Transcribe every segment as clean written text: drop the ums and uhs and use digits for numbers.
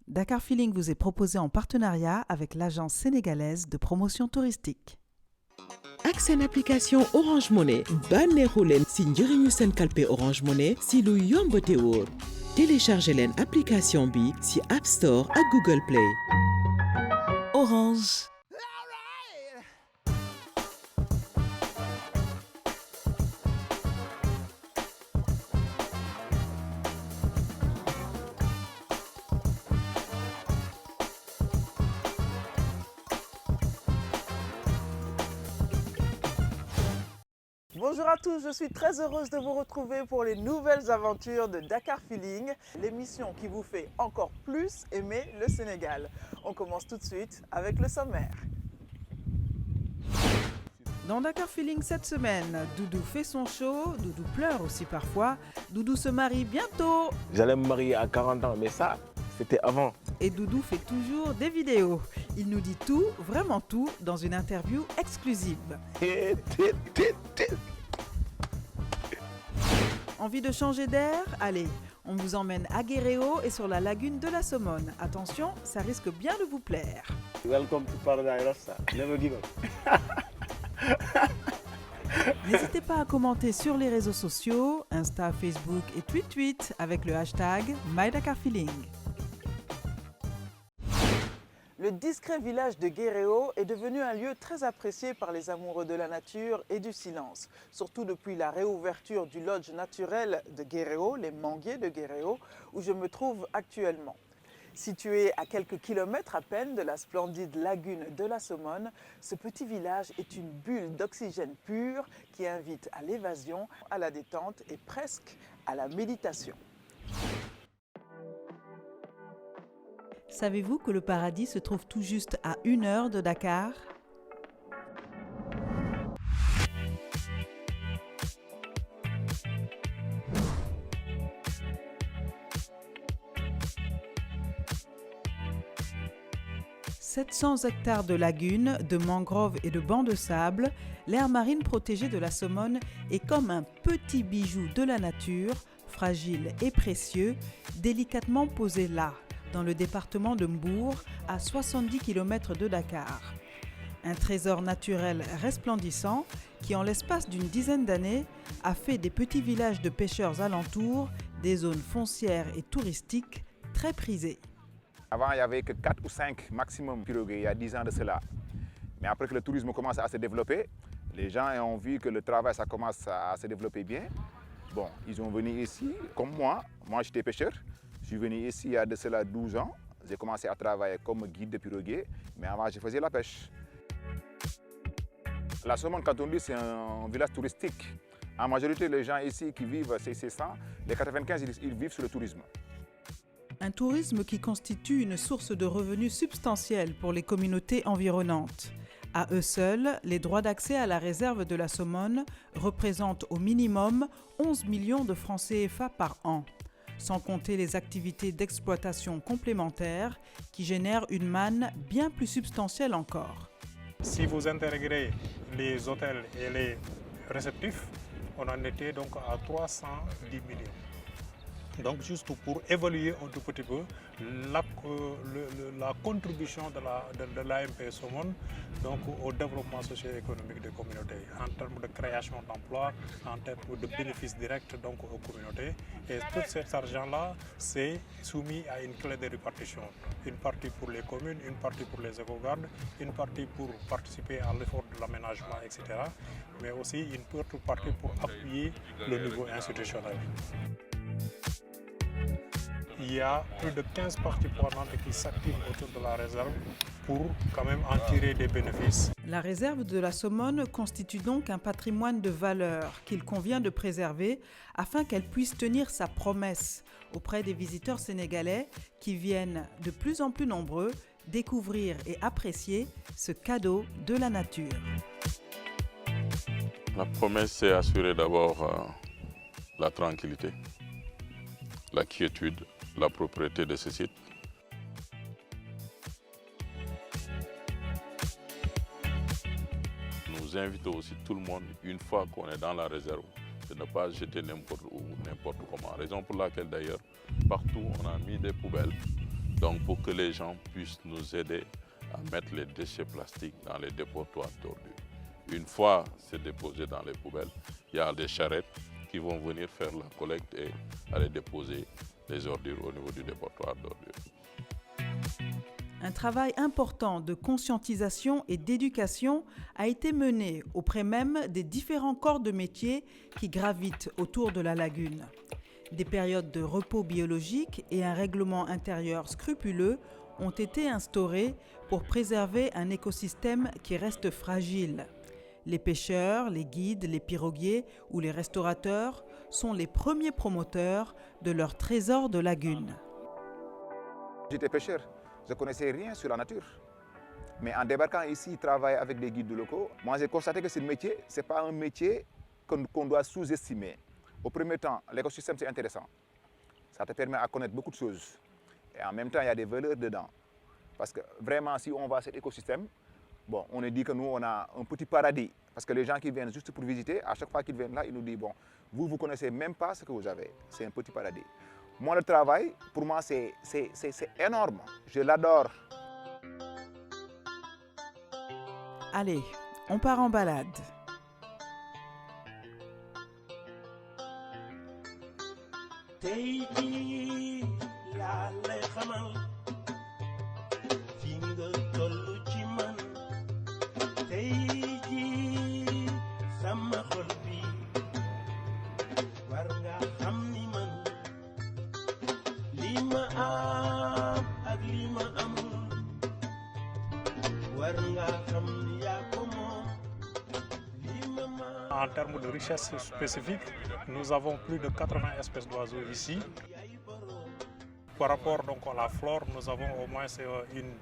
Dakar Feeling vous est proposé en partenariat avec l'agence sénégalaise de promotion touristique. ak seen application Orange Money bànneexu leen si njëriñu seen kalpe Orange Money si lu yomb te wóor téléchargé leen application bi si App Store ak Google Play. Orange. Bonjour à tous, je suis très heureuse de vous retrouver pour les nouvelles aventures de Dakar Feeling, l'émission qui vous fait encore plus aimer le Sénégal. On commence tout de suite avec le sommaire. Dans Dakar Feeling cette semaine, Doudou fait son show, Doudou pleure aussi parfois, Doudou se marie bientôt J'allais me marier à 40 ans, mais ça, c'était avant. et Doudou fait toujours des vidéos. Il nous dit tout, vraiment tout, dans une interview exclusive. Envie de changer d'air? Allez, on vous emmène à Guéréo et sur la lagune de la Somone. Attention, ça risque bien de vous plaire. Welcome to Paradise Rasta. Never give up. N'hésitez pas à commenter sur les réseaux sociaux, Insta, Facebook et tweet avec le hashtag MyDakarFeeling. Le discret village de Guéréo est devenu un lieu très apprécié par les amoureux de la nature et du silence, surtout depuis la réouverture du lodge naturel de Guéréo, les manguiers de Guéréo, où je me trouve actuellement. Situé à quelques kilomètres à peine de la splendide lagune de la Somone, ce petit village est une bulle d'oxygène pur qui invite à l'évasion, à la détente et presque à la méditation. Savez-vous que le paradis se trouve tout juste à 1 heure de Dakar ? « 700 hectares de lagunes, de mangroves et de bancs de sable, l'aire marine protégée de la Somone est comme un petit bijou de la nature, fragile et précieux, délicatement posé là, dans le département de Mbour, à 70 km de Dakar. Un trésor naturel resplendissant qui, en l'espace d'une dizaine d'années, a fait des petits villages de pêcheurs alentours des zones foncières et touristiques très prisées. Avant, il n'y avait que 4 ou 5 maximum pirogues, il y a 10 ans de cela. Mais après que le tourisme commence à se développer, les gens ont vu que le travail ça commence à se développer bien. Bon, ils ont venu ici, comme moi j'étais pêcheur. Je suis venu ici il y a de cela 12 ans. J'ai commencé à travailler comme guide de piroguier, mais avant je faisais la pêche. La Somone, quand on dit, c'est un village touristique. En majorité, les gens ici qui vivent, c'est ça. Les 95, ils vivent sur le tourisme. Un tourisme qui constitue une source de revenus substantielle pour les communautés environnantes. À eux seuls, les droits d'accès à la réserve de la Somone représentent au minimum 11 millions de francs CFA par an, sans compter les activités d'exploitation complémentaires qui génèrent une manne bien plus substantielle encore. Si vous intégrez les hôtels et les réceptifs, on en était donc à 310 millions. Donc juste pour évaluer un tout petit peu la contribution de l'AMP Somone donc au développement socio-économique des communautés en termes de création d'emplois, en termes de bénéfices directs donc aux communautés. Et tout cet argent-là, c'est soumis à une clé de répartition. Une partie pour les communes, une partie pour les éco-gardes, une partie pour participer à l'effort de l'aménagement, etc. Mais aussi une autre partie pour appuyer le niveau institutionnel. Il y a plus de 15 parties prenantes qui s'activent autour de la réserve pour quand même en tirer des bénéfices. La réserve de la Somone constitue donc un patrimoine de valeur qu'il convient de préserver afin qu'elle puisse tenir sa promesse auprès des visiteurs sénégalais qui viennent de plus en plus nombreux découvrir et apprécier ce cadeau de la nature. La promesse, c'est assurer d'abord la tranquillité, la quiétude, la propriété de ce site. Nous invitons aussi tout le monde, une fois qu'on est dans la réserve, de ne pas jeter n'importe où, n'importe comment. Raison pour laquelle d'ailleurs, partout on a mis des poubelles Donc pour que les gens puissent nous aider à mettre les déchets plastiques dans les dépotoirs d'ordures. Une fois c'est déposé dans les poubelles, il y a des charrettes qui vont venir faire la collecte et aller déposer les ordures au niveau du dépotoir d'ordures. Un travail important de conscientisation et d'éducation a été mené auprès même des différents corps de métier qui gravitent autour de la lagune. Des périodes de repos biologique et un règlement intérieur scrupuleux ont été instaurés pour préserver un écosystème qui reste fragile. Les pêcheurs, les guides, les piroguiers ou les restaurateurs sont les premiers promoteurs de leur trésor de lagune. J'étais pêcheur, je ne connaissais rien sur la nature. Mais en débarquant ici, travailler avec des guides locaux, moi j'ai constaté que ce métier, ce n'est pas un métier qu'on doit sous-estimer. Au premier temps, l'écosystème c'est intéressant. Ça te permet de connaître beaucoup de choses. Et en même temps, il y a des valeurs dedans. Parce que vraiment, si on va à cet écosystème, bon, on est dit que nous, on a un petit paradis. Parce que les gens qui viennent juste pour visiter, à chaque fois qu'ils viennent là, ils nous disent, bon, vous ne connaissez même pas ce que vous avez. C'est un petit paradis. Moi, le travail, pour moi, c'est énorme. Je l'adore. Allez, on part en balade. En termes de richesse spécifique, nous avons plus de 80 espèces d'oiseaux ici. Par rapport donc, à la flore, nous avons au moins une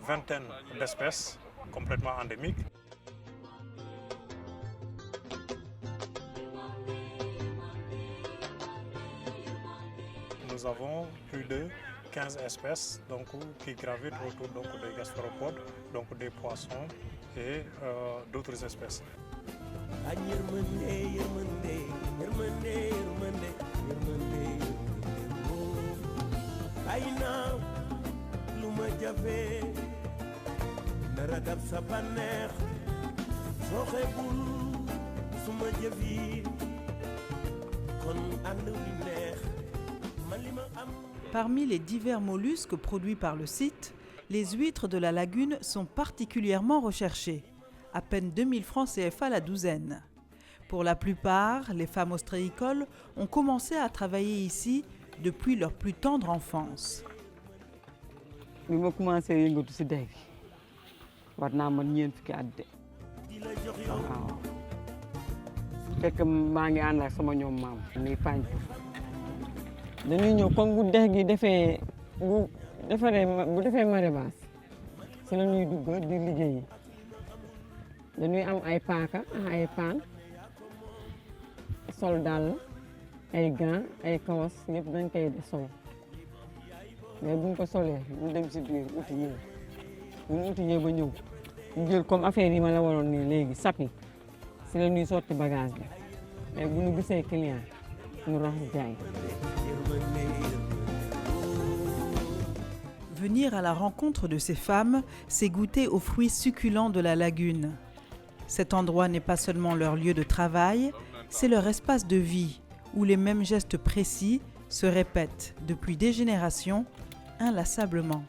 vingtaine d'espèces complètement endémiques. Nous avons plus de 15 espèces donc, qui gravitent autour donc, des gastéropodes, donc des poissons et d'autres espèces. Parmi les divers mollusques produits par le site, les huîtres de la lagune sont particulièrement recherchées. À peine 2000 francs CFA la douzaine. Pour la plupart, les femmes ostréicoles ont commencé à travailler ici depuis leur plus tendre enfance. Je suis commencé à yëngatu ci dex gi war naa mën ñeent fukki at de waaw fekk maa ngi ànd ak sama ñoom maam muy pànc dañuy ñëw comme bu dex gi bu defee marée basse ci la ñuy dugg di liggéeyi dañuy am ay paaka ay paan sol dàll ay gants ay kawas yëpp dañ koy de sol mais bu ñu ko solee ñu dem si biir uti yee bu ñu uti yee ba ñëw ñu jël comme affaire yi ma la waroon nii léegi sapi si la ñuy sotti bagage bi mais bu ñu gisee client ñu raxas jaay. Venir à la rencontre de ces femmes, c'est goûter aux fruits succulents de la lagune. Cet endroit n'est pas seulement leur lieu de travail, c'est leur espace de vie, où les mêmes gestes précis se répètent depuis des générations, inlassablement.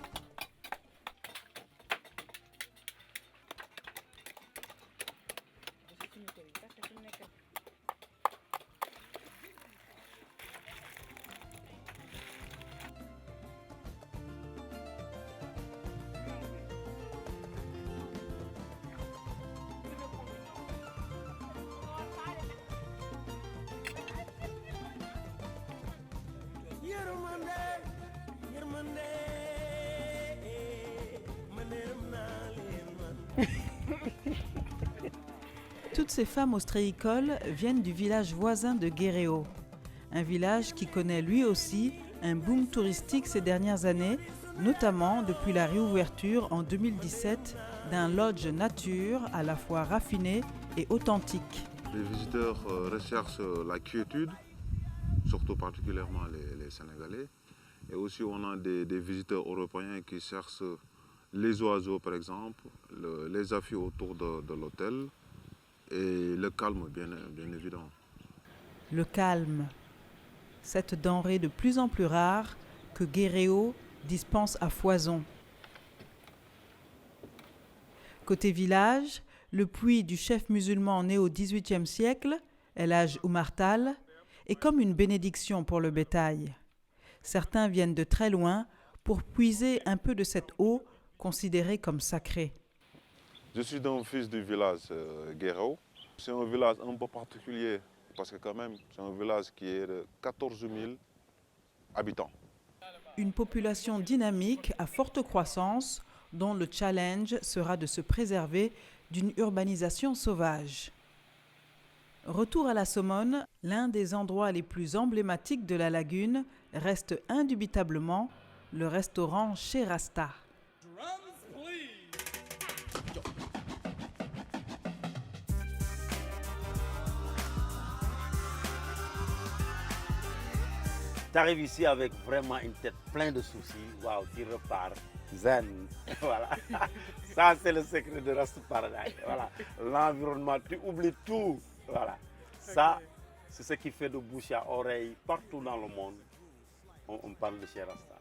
Toutes ces femmes ostréicoles viennent du village voisin de Guéréo, un village qui connaît lui aussi un boom touristique ces dernières années, notamment depuis la réouverture en 2017 d'un lodge nature à la fois raffiné et authentique. Les visiteurs recherchent la quiétude, surtout particulièrement les Sénégalais. Et aussi, on a des visiteurs européens qui cherchent les oiseaux, par exemple, les affiches autour de l'hôtel et le calme, bien évidemment. Le calme, cette denrée de plus en plus rare que Guéréo dispense à foison. Côté village, le puits du chef musulman né au XVIIIe siècle, El Hadj Oumar Tall, est comme une bénédiction pour le bétail. Certains viennent de très loin pour puiser un peu de cette eau considérée comme sacrée. Je suis un fils du village Guéréo. C'est un village un peu particulier parce que quand même, c'est un village qui est de 14 000 habitants. Une population dynamique à forte croissance dont le challenge sera de se préserver d'une urbanisation sauvage. Retour à la Somone, l'un des endroits les plus emblématiques de la lagune reste indubitablement le restaurant Chez Rasta. Tu arrives ici avec vraiment une tête pleine de soucis. Waouh, tu repars zen. Voilà. Ça, c'est le secret de Rasta Paradise. Voilà. L'environnement, tu oublies tout. Voilà. Ça, c'est ce qui fait de bouche à oreille partout dans le monde. On parle de Chez Rasta.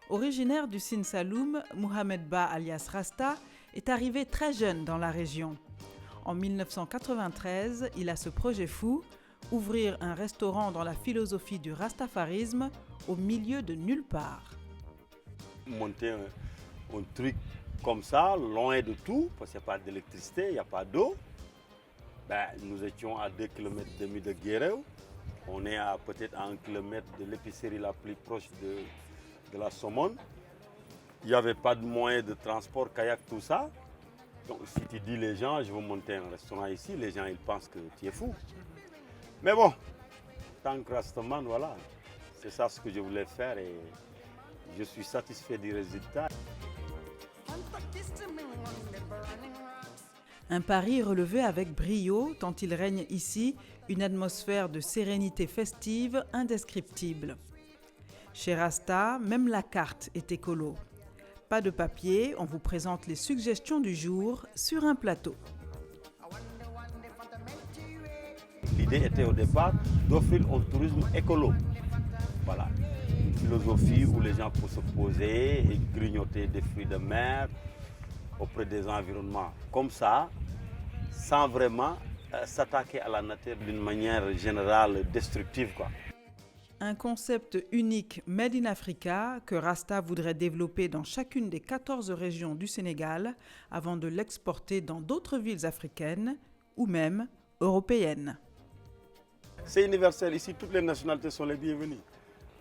Originaire du Sine Saloum, Mohamed Ba alias Rasta est arrivé très jeune dans la région. En 1993, il a ce projet fou, ouvrir un restaurant dans la philosophie du rastafarisme au milieu de nulle part. Monter un truc comme ça, loin de tout, parce qu'il n'y a pas d'électricité, il n'y a pas d'eau. Ben, nous étions à 2,5 km de Guéréo. On est à peut-être à 1 km de l'épicerie la plus proche de la Somone. Il n'y avait pas de moyens de transport, kayak, tout ça. Donc si tu dis les gens, je veux monter un restaurant ici, les gens ils pensent que tu es fou. Mais bon, tant que Rastaman, voilà, c'est ça ce que je voulais faire et je suis satisfait du résultat. Un pari relevé avec brio tant il règne ici une atmosphère de sérénité festive indescriptible. Chez Rasta, même la carte est écolo. Pas de papier, on vous présente les suggestions du jour sur un plateau. L'idée était au départ d'offrir un tourisme écolo. Voilà, une philosophie où les gens peuvent se poser et grignoter des fruits de mer auprès des environnements comme ça, sans vraiment s'attaquer à la nature d'une manière générale destructive, quoi. Un concept unique made in Africa que Rasta voudrait développer dans chacune des 14 régions du Sénégal avant de l'exporter dans d'autres villes africaines ou même européennes. C'est universel, ici toutes les nationalités sont les bienvenues.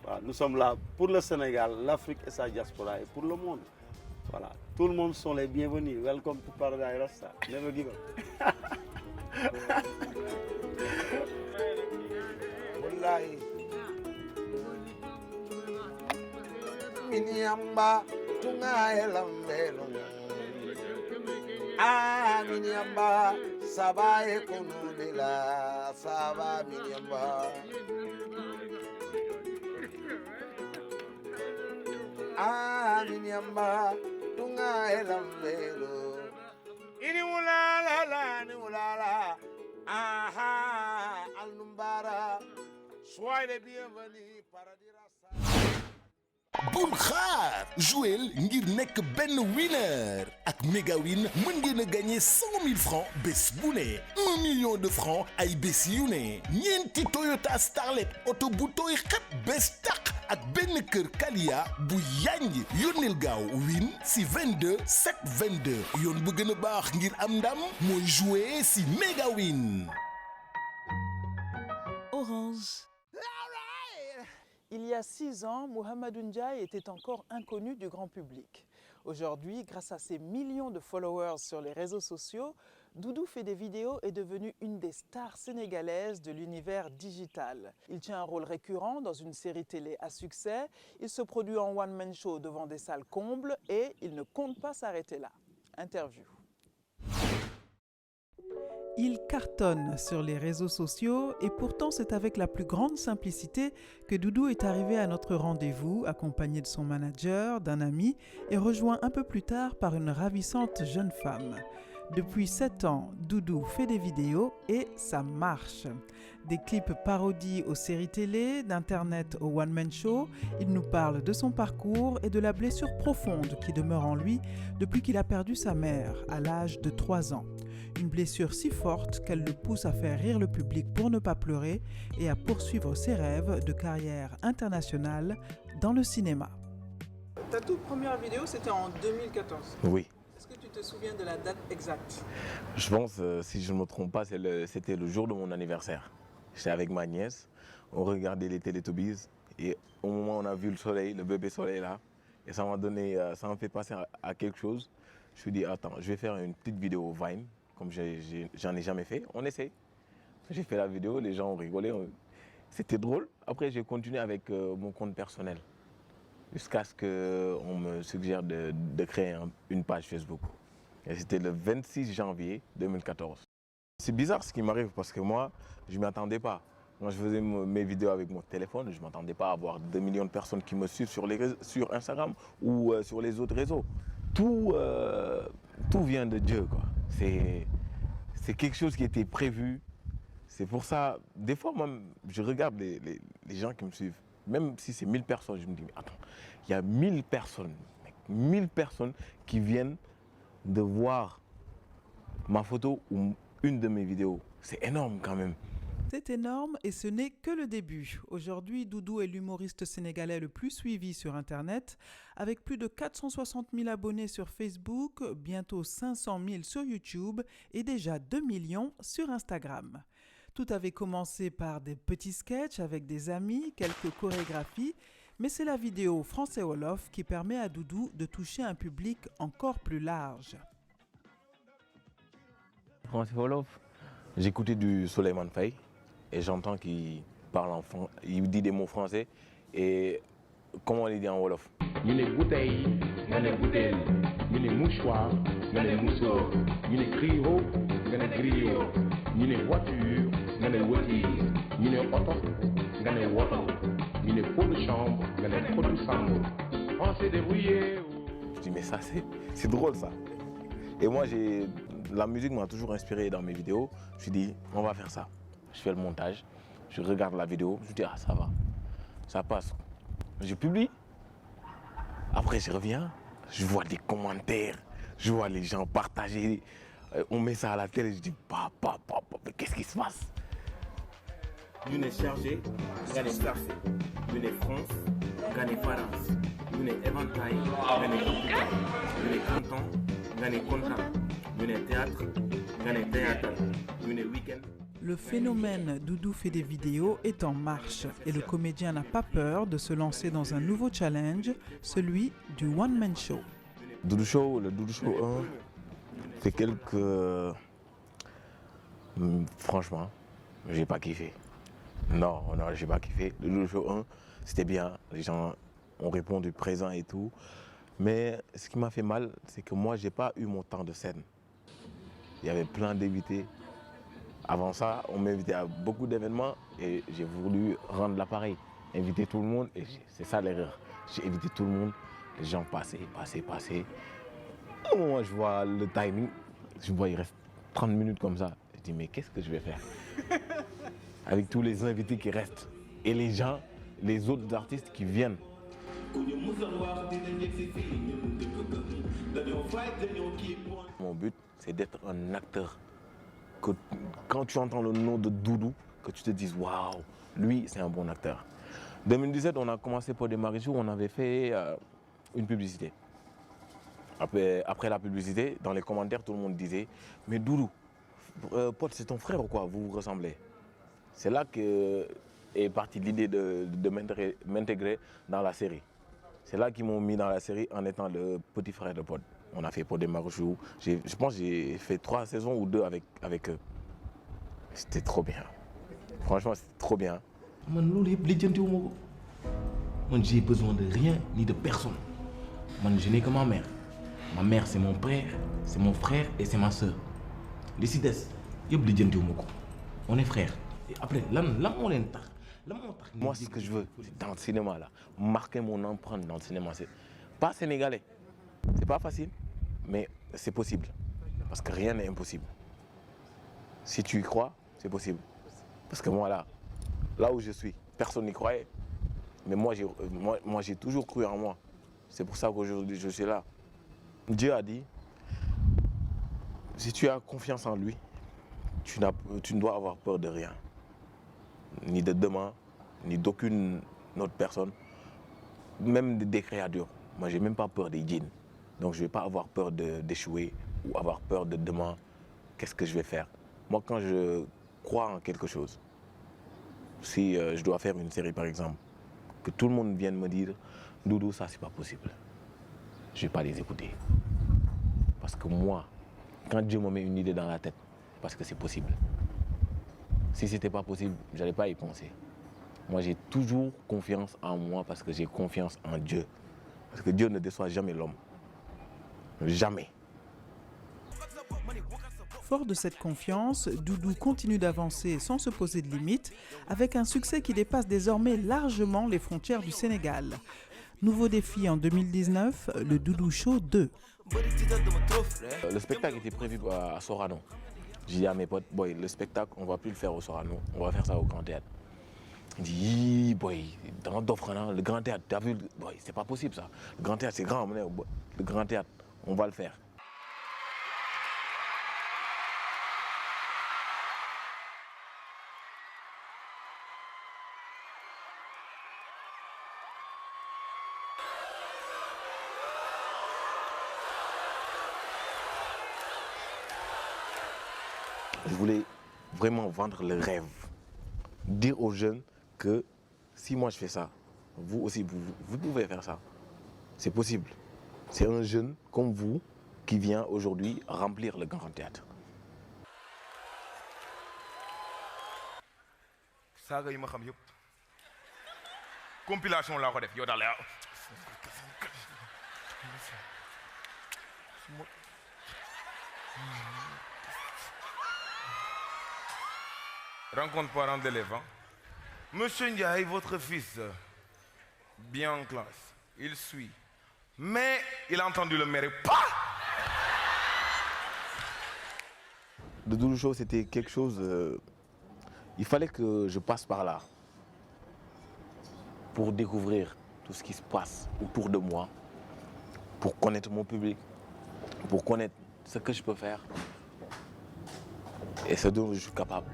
Voilà, nous sommes là pour le Sénégal, l'Afrique et sa diaspora et pour le monde. Voilà, tout le monde sont les bienvenus. Welcome to Paradise Rasta. Never give up. Miniamba tungae lambelo miniamba sabaye kunudela saba miniamba miniamba tungae lambelo ini ulala aha alnumbara soyez les bienvenus paradis Rasta. bul xaar jouel ngir nekk benn winner ak Megawin mën ngeen a gagné 100 000 francs bés bu ne 1 million de francs ay bés yu ne ñeenti Toyota Starlet oto bu tooy xep bés tàq ak benn kër Kalia bu yanj yónneel gaaw win si 22 722 yoon bu gën a baax ngir am ndam mooy jouer si Megawin. Orange. Il y a 6 ans, Mohamedou Ndiaye était encore inconnu du grand public. Aujourd'hui, grâce à ses millions de followers sur les réseaux sociaux, Doudou fait des vidéos et est devenu une des stars sénégalaises de l'univers digital. Il tient un rôle récurrent dans une série télé à succès, il se produit en one-man show devant des salles combles et il ne compte pas s'arrêter là. Interview. Il cartonne sur les réseaux sociaux et pourtant c'est avec la plus grande simplicité que Doudou est arrivé à notre rendez-vous, accompagné de son manager, d'un ami et rejoint un peu plus tard par une ravissante jeune femme. Depuis 7 ans, Doudou fait des vidéos et ça marche. Des clips parodies aux séries télé, d'internet au one-man show, il nous parle de son parcours et de la blessure profonde qui demeure en lui depuis qu'il a perdu sa mère à l'âge de 3 ans. Une blessure si forte qu'elle le pousse à faire rire le public pour ne pas pleurer et à poursuivre ses rêves de carrière internationale dans le cinéma. Ta toute première vidéo, c'était en 2014. Oui. Est-ce que tu te souviens de la date exacte? Je pense, si je ne me trompe pas, c'était le jour de mon anniversaire. J'étais avec ma nièce, on regardait les Teletubbies et au moment où on a vu le soleil, le bébé soleil là, et ça m'a fait passer à quelque chose. Je me suis dit, attends, je vais faire une petite vidéo Vine, comme j'en ai jamais fait, on essaie. J'ai fait la vidéo, les gens ont rigolé, c'était drôle. Après, j'ai continué avec mon compte personnel, jusqu'à ce qu'on me suggère de créer une page Facebook. Et c'était le 26 janvier 2014. C'est bizarre ce qui m'arrive parce que moi, je ne m'y attendais pas. Quand je faisais mes vidéos avec mon téléphone, je ne m'attendais pas à avoir 2 millions de personnes qui me suivent sur Instagram ou sur les autres réseaux. Tout vient de Dieu, quoi. C'est quelque chose qui était prévu. C'est pour ça, des fois, moi, je regarde les gens qui me suivent. Même si c'est 1000 personnes, je me dis, mais attends, il y a 1000 personnes qui viennent de voir ma photo ou une de mes vidéos. C'est énorme quand même. C'est énorme et ce n'est que le début. Aujourd'hui, Doudou est l'humoriste sénégalais le plus suivi sur Internet, avec plus de 460 000 abonnés sur Facebook, bientôt 500 000 sur YouTube et déjà 2 millions sur Instagram. Tout avait commencé par des petits sketchs avec des amis, quelques chorégraphies, mais c'est la vidéo français-wolof qui permet à Doudou de toucher un public encore plus large. Français-wolof, j'écoutais du Souleymane Faye et j'entends qu'il parle il dit des mots français et comment on les dit en wolof? Ñu ne bouteille, nga ne bouteille, ñu ne mouchoir, nga ne mousseau, ñu ne griot, nga ne griot, ñu ne voiture, nga ne voiture, ñu ne auto, nga ne woto, ñu ne pot de chambre, nga ne pot de chambre. On s'est débrouillé. Je dis mais ça c'est drôle ça. Et moi la musique m'a toujours inspiré dans mes vidéos. Je me suis dit on va faire ça. Je fais le montage, je regarde la vidéo, je dis ah ça va, ça passe. Je publie. Après je reviens, je vois des commentaires, je vois les gens partager. On met ça à la télé, je dis papa, mais qu'est-ce qui se passe? Ñu ne chargé, nga ne chargé. Ñu ne France, nga ne France. Ñu ne éventail, nga ne capital. Ñu ne canton, nga ne content. Ñu ne théâtre, nga ne théâtre. Ñu ne week-end. Le phénomène Doudou fait des vidéos est en marche et le comédien n'a pas peur de se lancer dans un nouveau challenge, celui du one-man show. Doudou Show, le Doudou Show 1, c'est franchement, j'ai pas kiffé. Non, j'ai pas kiffé. Le Doudou Show 1, c'était bien, les gens ont répondu présent et tout. Mais ce qui m'a fait mal, c'est que moi, j'ai pas eu mon temps de scène. Il y avait plein d'invités. Avant ça, on m'invitait à beaucoup d'événements et j'ai voulu rendre l'appareil, inviter tout le monde et c'est ça l'erreur. J'ai invité tout le monde, les gens passaient. À un moment, je vois le timing, je vois il reste 30 minutes comme ça. Je dis mais qu'est-ce que je vais faire avec tous les invités qui restent et les gens, les autres artistes qui viennent. Mon but, c'est d'être un acteur. Que quand tu entends le nom de Doudou, que tu te dises waouh, lui c'est un bon acteur. En 2017, on a commencé pour démarrer jour, on avait fait une publicité. Après la publicité, dans les commentaires, tout le monde disait mais Doudou, pote, c'est ton frère ou quoi? Vous vous ressemblez. C'est là que est partie l'idée de m'intégrer dans la série. C'est là qu'ils m'ont mis dans la série en étant le petit frère de Pod. On a fait Pod et Marouchou. Je pense que j'ai fait 3 saisons ou 2 avec eux. C'était trop bien. Franchement, c'était trop bien. J'ai besoin de rien ni de personne. Je n'ai que ma mère. Ma mère, c'est mon père, c'est mon frère et c'est ma soeur. Les CIDES, yëpp lijjantiwuma ko on est frères et après lan moo leen tax lan moo tax. Moi ce que je veux c'est dans le cinéma là marquer mon empreinte dans le cinéma c'est pas sénégalais c'est pas facile mais c'est possible parce que rien n'est impossible si tu y crois c'est possible parce que moi là où je suis personne n'y croyait mais moi j'ai toujours cru en moi c'est pour ça qu'aujourd'hui je suis là. Dieu a dit si tu as confiance en lui tu ne dois avoir peur de rien ni de demain ni d'aucune autre personne même des créatures. Moi j'ai même pas peur des djinns donc je vais pas avoir peur d'échouer ou avoir peur de demain qu'est-ce que je vais faire. Moi quand je crois en quelque chose si je dois faire une série par exemple que tout le monde vienne me dire Doudou ça c'est pas possible je vais pas les écouter parce que moi quand Dieu me met une idée dans la tête parce que c'est possible si c'était pas possible j'allais pas y penser. Moi j'ai toujours confiance en moi parce que j'ai confiance en Dieu parce que Dieu ne déçoit jamais l'homme jamais. Fort de cette confiance, Doudou continue d'avancer sans se poser de limites, avec un succès qui dépasse désormais largement les frontières du Sénégal. Nouveau défi en 2019, le Doudou Show 2. Le spectacle était prévu à Sorano. J'ai dit à mes potes, boy, le spectacle, on va plus le faire au Sorano, on va faire ça au Grand Théâtre. Il dit, boy, dans d'offre, le Grand Théâtre, t'as vu, boy, c'est pas possible ça. Le Grand Théâtre, c'est grand, le Grand Théâtre, on va le faire. Je voulais vraiment vendre le rêve. Dire aux jeunes que si moi je fais ça, vous aussi, vous pouvez faire ça. C'est possible. C'est un jeune comme vous qui vient aujourd'hui remplir le Grand Théâtre. Saga yi ma xam yëpp compilation laa ko def yow daal la rencontre parents d'élèves. Monsieur Ndiaye, votre fils, bien en classe, il suit. Mais il a entendu le maire. Le Doudou Show, c'était quelque chose... il fallait que je passe par là pour découvrir tout ce qui se passe autour de moi, pour connaître mon public, pour connaître ce que je peux faire et ce dont je suis capable.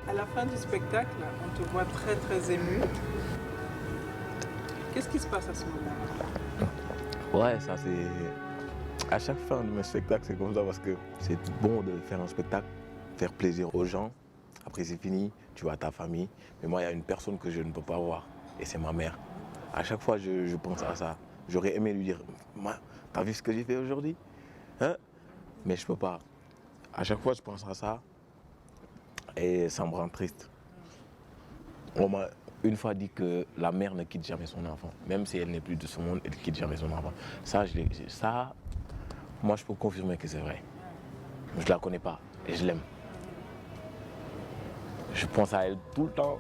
À la fin du spectacle, on te voit très très ému. Qu'est-ce qui se passe à ce moment-là? Ouais, ça c'est... À chaque fin de mes spectacles, c'est comme ça parce que c'est bon de faire un spectacle, faire plaisir aux gens. Après c'est fini, tu vois ta famille. Mais moi, il y a une personne que je ne peux pas voir et c'est ma mère. À chaque fois, je pense à ça. J'aurais aimé lui dire, t'as vu ce que j'ai fait aujourd'hui? Hein? Mais je peux pas. À chaque fois, je pense à ça. Et ça me rend triste. On m'a une fois dit que la mère ne quitte jamais son enfant. Même si elle n'est plus de ce monde, elle ne quitte jamais son enfant. Ça, moi je peux confirmer que c'est vrai. Je ne la connais pas et je l'aime. Je pense à elle tout le temps.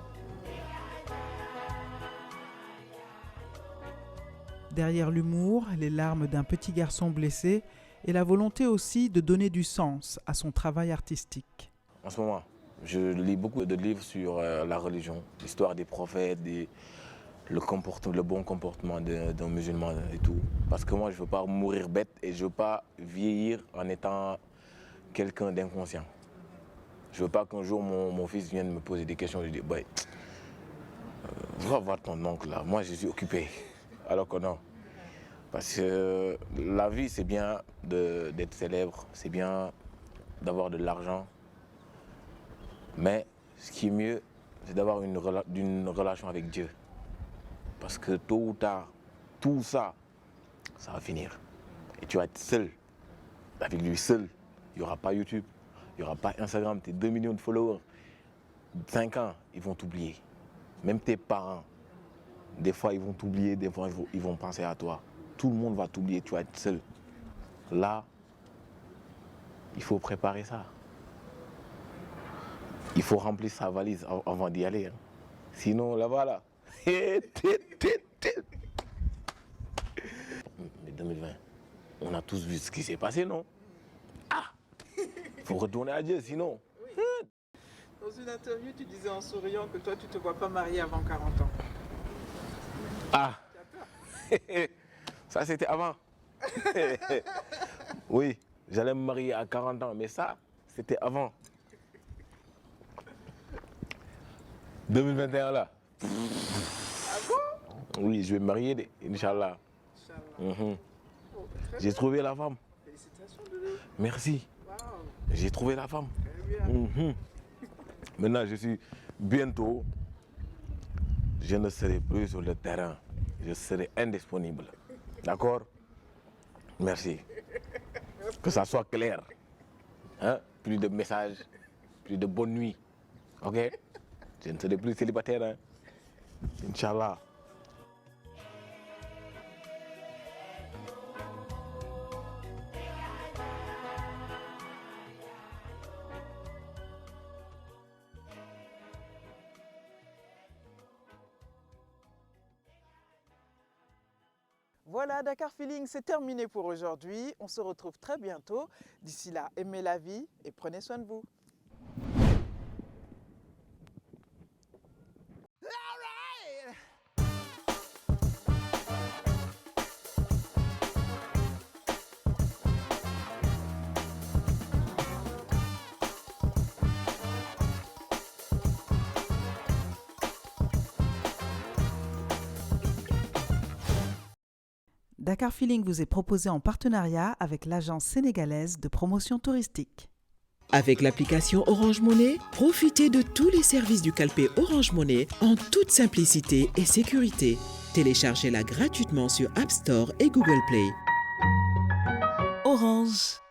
Derrière l'humour, les larmes d'un petit garçon blessé et la volonté aussi de donner du sens à son travail artistique. En ce moment, je lis beaucoup de livres sur la religion, l'histoire des prophètes, le bon comportement d'un musulman et tout. Parce que moi, je ne veux pas mourir bête et je ne veux pas vieillir en étant quelqu'un d'inconscient. Je ne veux pas qu'un jour mon fils vienne me poser des questions et je dis bah, va voir ton oncle là, moi je suis occupé. Alors que non. Parce que la vie, c'est bien d'être célèbre, c'est bien d'avoir de l'argent. Mais ce qui est mieux, c'est d'avoir une relation avec Dieu. Parce que tôt ou tard, tout ça, ça va finir. Et tu vas être seul. Avec lui seul. Il n'y aura pas YouTube, il n'y aura pas Instagram, tes 2 millions de followers. 5 ans, ils vont t'oublier. Même tes parents, des fois ils vont t'oublier, des fois ils vont penser à toi. Tout le monde va t'oublier, tu vas être seul. Là, il faut préparer ça. Il faut remplir sa valise avant d'y aller. Hein. Sinon, là-bas, là. Mais 2020, on a tous vu ce qui s'est passé, non? Ah! Il faut retourner à Dieu, sinon. Dans une interview, tu disais en souriant que toi, tu ne te vois pas marié avant 40 ans. Ah! Ça, c'était avant. Oui, j'allais me marier à 40 ans, mais ça, c'était avant. 2021, là. Ah bon? Oui, je vais me marier, Inch'Allah. J'ai trouvé la femme. Félicitations, Doudou. Merci. Wow. J'ai trouvé la femme. Très bien. Maintenant, je suis bientôt, je ne serai plus sur le terrain. Je serai indisponible. D'accord? Merci. Que ça soit clair. Hein? Plus de messages, plus de bonne nuit. OK? Je ne serai plus célibataire. Hein? Inch'Allah. Voilà, Dakar Feeling, c'est terminé pour aujourd'hui. On se retrouve très bientôt. D'ici là, aimez la vie et prenez soin de vous. Dakar Feeling vous est proposé en partenariat avec l'agence sénégalaise de promotion touristique. Avec l'application Orange Money, profitez de tous les services du calpé Orange Money en toute simplicité et sécurité. Téléchargez-la gratuitement sur App Store et Google Play. Orange.